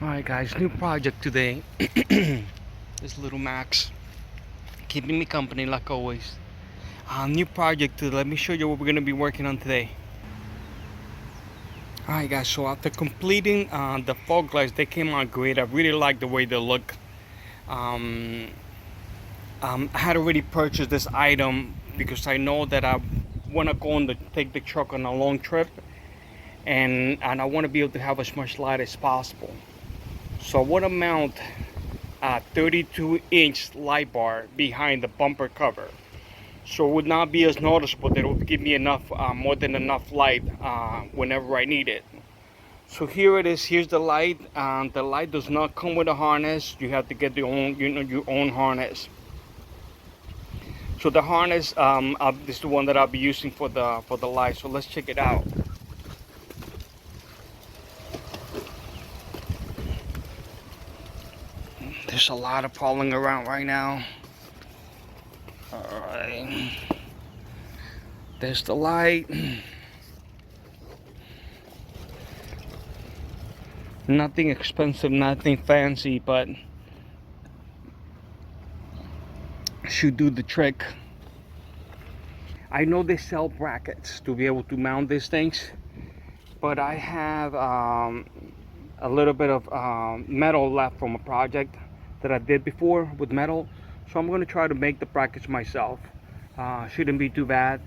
Alright guys, new project today. This little Max keeping me company like always. New project today. Let me show you what we're gonna be working on today. Alright guys, so after completing the fog lights, they came out great. I really like the way they look. Um, I had already purchased this item because I know that I want to take the truck on a long trip, and I want to be able to have as much light as possible. So I want to mount a 32-inch light bar behind the bumper cover, so it would not be as noticeable. That it would give me enough, more than enough light whenever I need it. So here it is. Here's the light. The light does not come with a harness. You have to get your own harness. So the harness, this is the one that I'll be using for the light. So let's check it out. There's a lot of pollen around right now. All right. There's the light. Nothing expensive, nothing fancy, but should do the trick. I know they sell brackets to be able to mount these things, but I have a little bit of metal left from a project that I did before with metal, so I'm going to try to make the brackets myself. Shouldn't be too bad.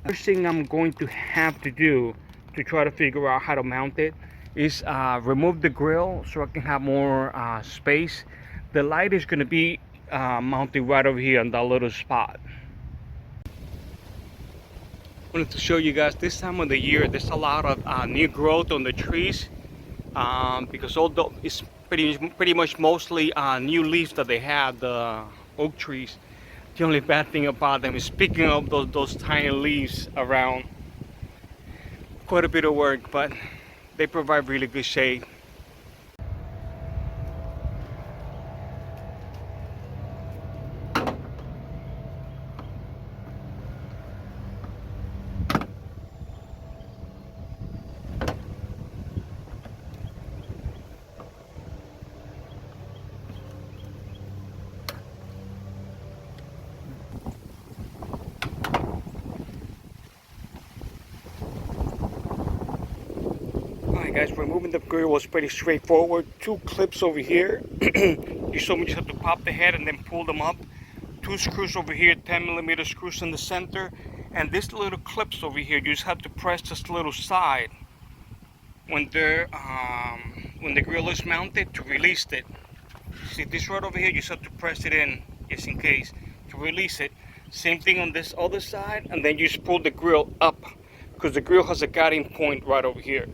First thing I'm going to have to do to try to figure out how to mount it is remove the grill so I can have more space. The light is going to be mounted right over here on that little spot. I wanted to show you guys this time of the year there's a lot of new growth on the trees, because although it's pretty much mostly new leaves that they have, the oak trees. The only bad thing about them is picking up those tiny leaves around. Quite a bit of work, but they provide really good shade. Alright guys, removing the grill was pretty straightforward. Two clips over here. You saw me just have to pop the head and then pull them up. Two screws over here, 10mm screws in the center. And this little clips over here, you just have to press this little side when the grill is mounted to release it. See this right over here, you just have to press it in just in case to release it. Same thing on this other side, and then you just pull the grill up because the grill has a guiding point right over here.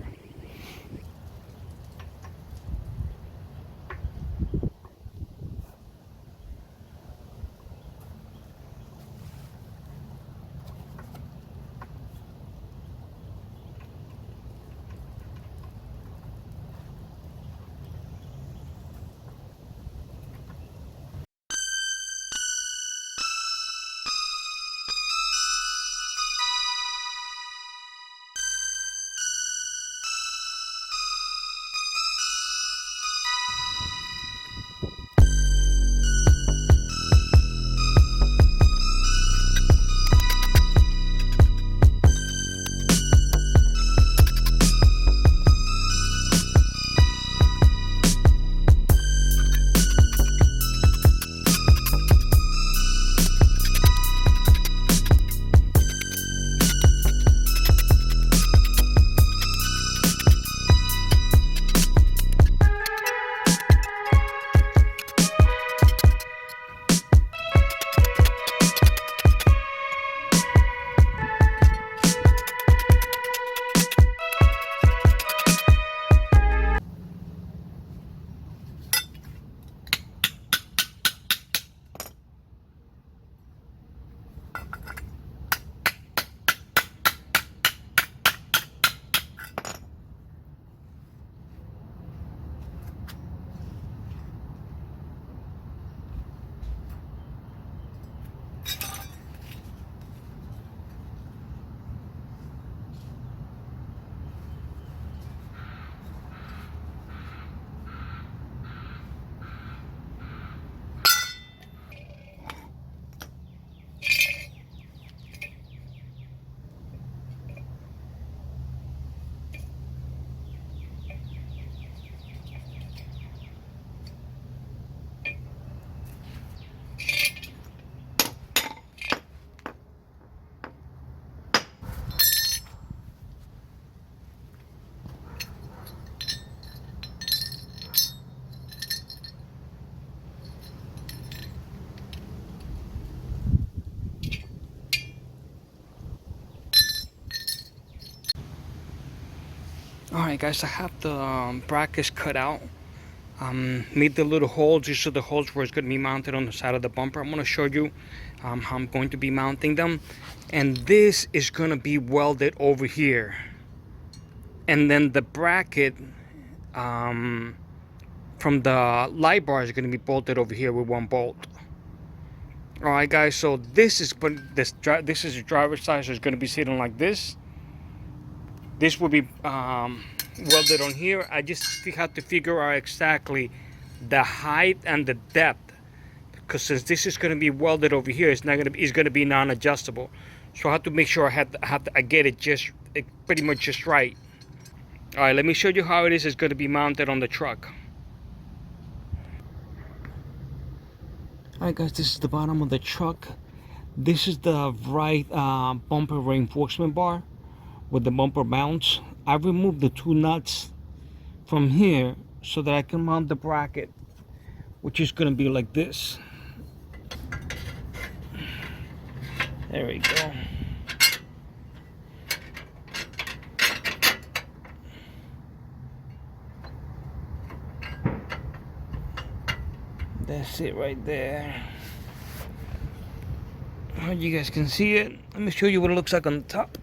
Alright guys, I have the brackets cut out. Made the little holes. These are the holes where it's going to be mounted on the side of the bumper. I'm going to show you how I'm going to be mounting them. And this is going to be welded over here. And then the bracket from the light bar is going to be bolted over here with one bolt. Alright guys, so this is the driver's side, so it's going to be sitting like this. This will be welded on here. I just have to figure out exactly the height and the depth, because since this is going to be welded over here, it's going to be non-adjustable. So I have to make sure I get it just pretty much just right. All right, let me show you how it is. It's going to be mounted on the truck. All right, guys, this is the bottom of the truck. This is the right bumper reinforcement bar with the bumper mounts. I removed the two nuts from here so that I can mount the bracket, which is going to be like this. There we go. That's it right there. You guys can see it. Let me show you what it looks like on the top.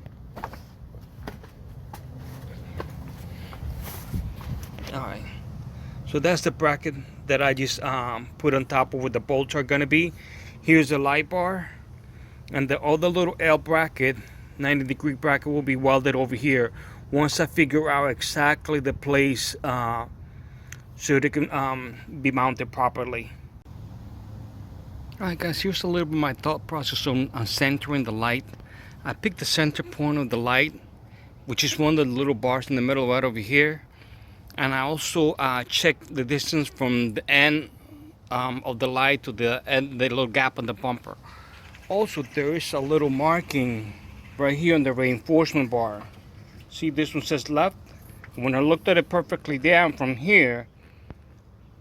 Alright, so that's the bracket that I just put on top of where the bolts are gonna be. Here's the light bar, and the other little L bracket, 90-degree bracket, will be welded over here once I figure out exactly the place so they can be mounted properly. Alright guys, here's a little bit of my thought process on centering the light. I picked the center point of the light, which is one of the little bars in the middle right over here. And I also checked the distance from the end of the light to the end, the little gap on the bumper. Also, there is a little marking right here on the reinforcement bar. See, this one says left. When I looked at it perfectly down from here,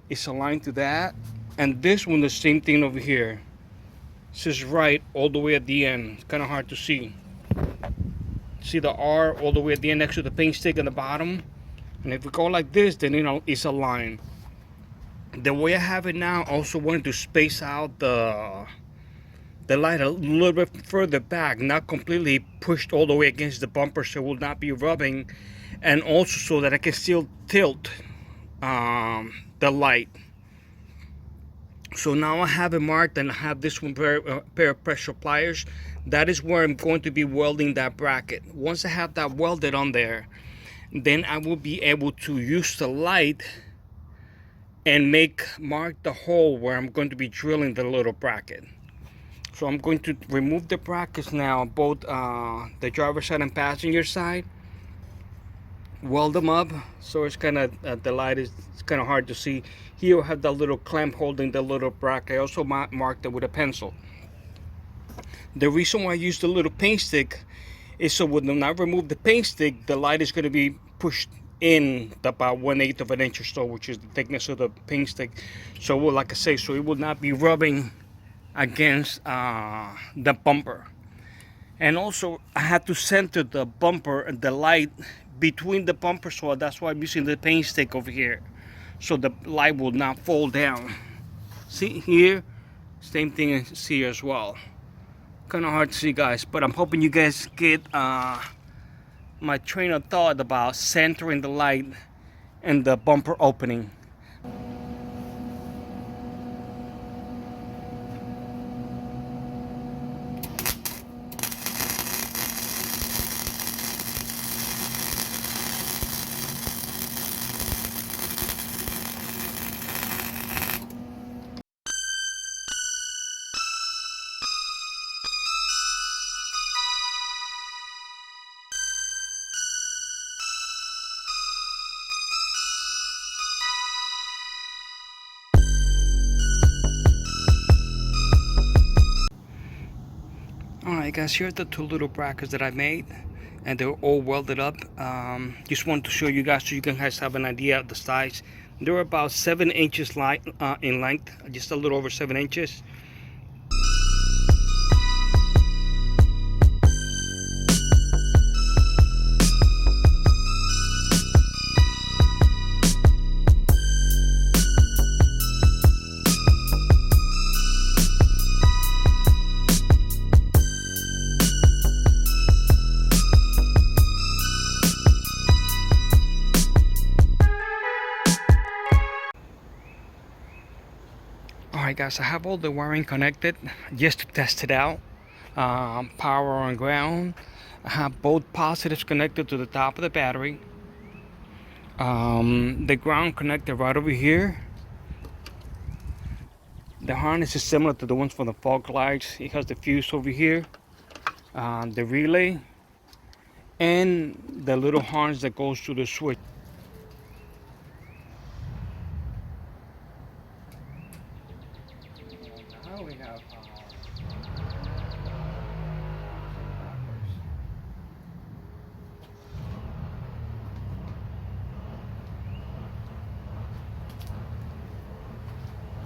it's aligned to that. And this one, the same thing over here. It says right all the way at the end. It's kind of hard to see. See the R all the way at the end next to the paint stick on the bottom? And if we go like this, then it's aligned. The way I have it now, I also wanted to space out the light a little bit further back, not completely pushed all the way against the bumper, so it will not be rubbing, and also so that I can still tilt the light. So now I have it marked, and I have this one pair of pressure pliers. That is where I'm going to be welding that bracket. Once I have that welded on there, then I will be able to use the light and mark the hole where I'm going to be drilling the little bracket. So I'm going to remove the brackets now, both the driver's side and passenger side. Weld them up so it's kind of the light is kind of hard to see. Here I have that little clamp holding the little bracket. I also marked it with a pencil. The reason why I use the little paint stick is so when I remove the paint stick, the light is going to be pushed in about 1/8 of an inch or so, which is the thickness of the paint stick. So like I say, so it will not be rubbing against the bumper. And also I had to center the bumper and the light between the bumper, so that's why I'm using the paint stick over here, so the light will not fall down. See here, same thing as here as well. Kind of hard to see, guys, but I'm hoping you guys get my train of thought about centering the light and the bumper opening. Alright guys, here's the two little brackets that I made, and they're all welded up. Just wanted to show you guys so you guys have an idea of the size. They're about 7 inches in length, just a little over 7 inches. Alright guys, I have all the wiring connected just to test it out. Power on ground. I have both positives connected to the top of the battery. The ground connected right over here. The harness is similar to the ones for the fog lights. It has the fuse over here, the relay, and the little harness that goes to the switch. Now we have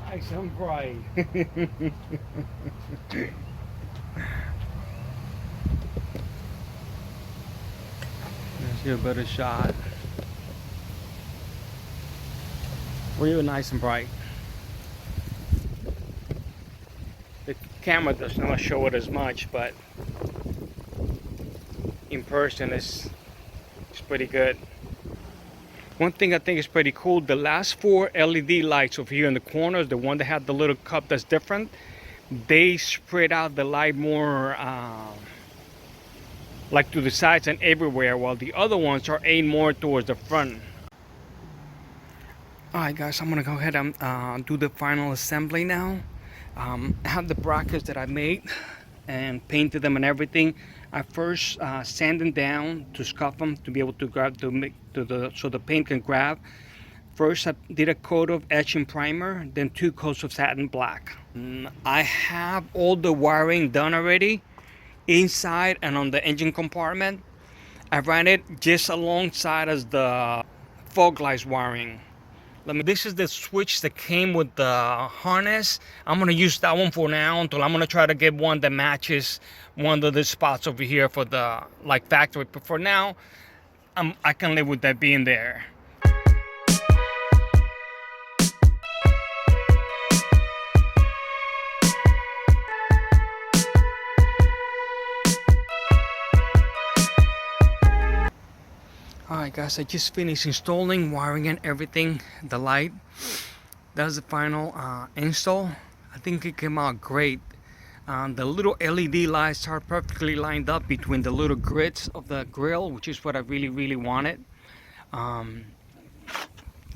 nice and bright. Let's get a better shot. Real nice and bright. The camera does not show it as much, but in person it's pretty good. One thing I think is pretty cool, the last 4 LED lights over here in the corners, the one that had the little cup that's different, they spread out the light more like to the sides and everywhere, while the other ones are aimed more towards the front. Alright guys, I'm gonna go ahead and do the final assembly now. I have the brackets that I made and painted them and everything. I first sand them down to scuff them to be able to grab so the paint can grab. First I did a coat of etching primer, then 2 coats of satin black. I have all the wiring done already inside and on the engine compartment. I ran it just alongside as the fog lights wiring. This is the switch that came with the harness. I'm gonna use that one for now until I'm gonna try to get one that matches one of the spots over here for the factory. But for now, I can live with that being there. Alright guys, I just finished installing, wiring and everything, the light. That's the final install. I think it came out great. The little LED lights are perfectly lined up between the little grids of the grill, which is what I really wanted.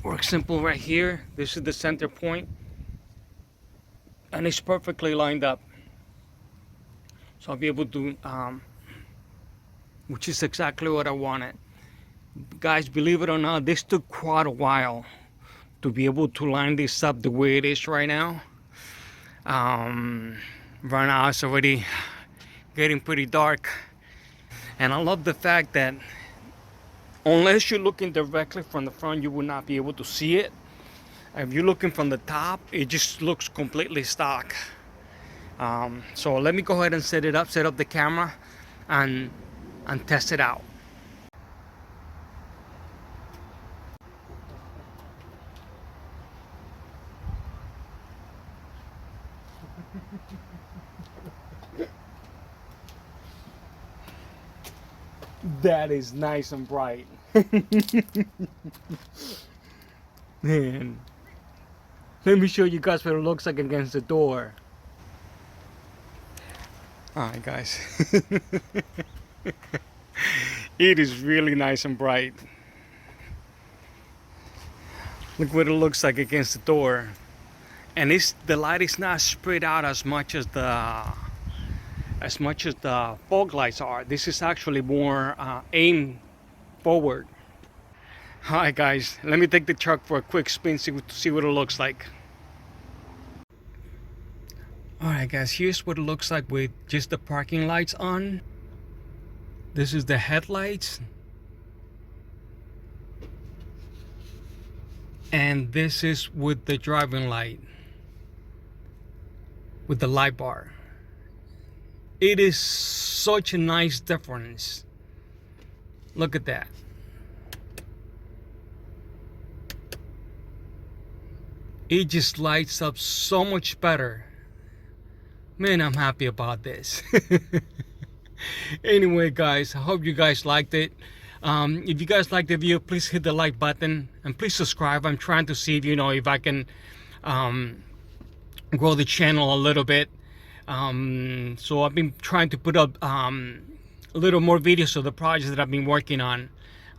Works simple right here. This is the center point, and it's perfectly lined up. So I'll be able to, which is exactly what I wanted. Guys, believe it or not, this took quite a while to be able to line this up the way it is right now. Right now it's already getting pretty dark, and I love the fact that unless you're looking directly from the front, you will not be able to see it. If you're looking from the top, it just looks completely stock. So let me go ahead and set up the camera and test it out. That is nice and bright. Man, let me show you guys what it looks like against the door. Alright guys, it is really nice and bright. Look what it looks like against the door. And the light is not spread out as much as the fog lights are. This is actually more aimed forward. Alright guys, let me take the truck for a quick spin to see what it looks like. Alright guys, here's what it looks like with just the parking lights on. This is the headlights. And this is with the driving light, with the light bar. It is such a nice difference. Look at that. It just lights up so much better. Man, I'm happy about this. Anyway guys, I hope you guys liked it. If you guys liked the video, please hit the like button and please subscribe. I'm trying to see if I can grow the channel a little bit. So I've been trying to put up a little more videos of the projects that I've been working on.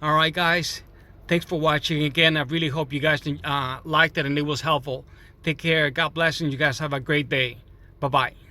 All right, guys, thanks for watching again. I really hope you guys liked it and it was helpful. Take care. God bless, and you guys have a great day. Bye-bye.